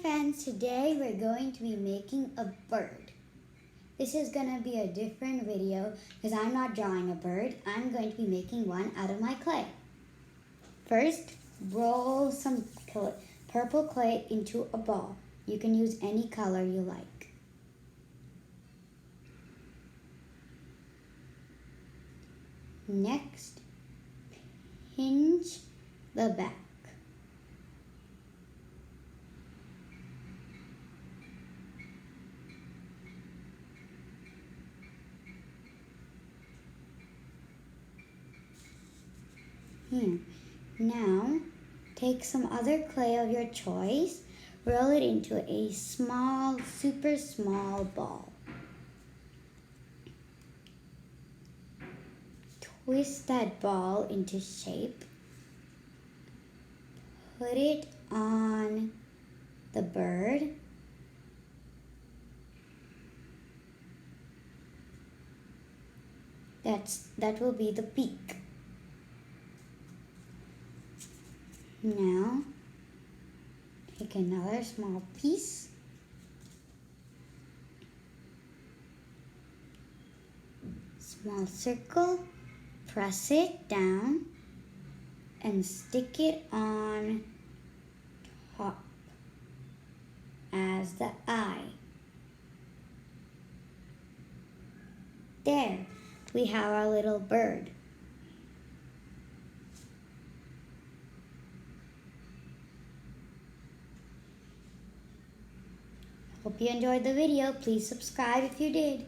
friends, today we're going to be making a bird. This is going to be a different video because I'm not drawing a bird. I'm going to be making one out of my clay. First, roll some purple clay into a ball. You can use any color you like. Next, hinge the back. Here. Now, take some other clay of your choice, roll it into a small, super small ball. Twist that ball into shape. Put it on the bird. That will be the beak. Now, take another small piece. Small circle, press it down and stick it on top as the eye. There, we have our little bird. Hope you enjoyed the video. Please subscribe if you did.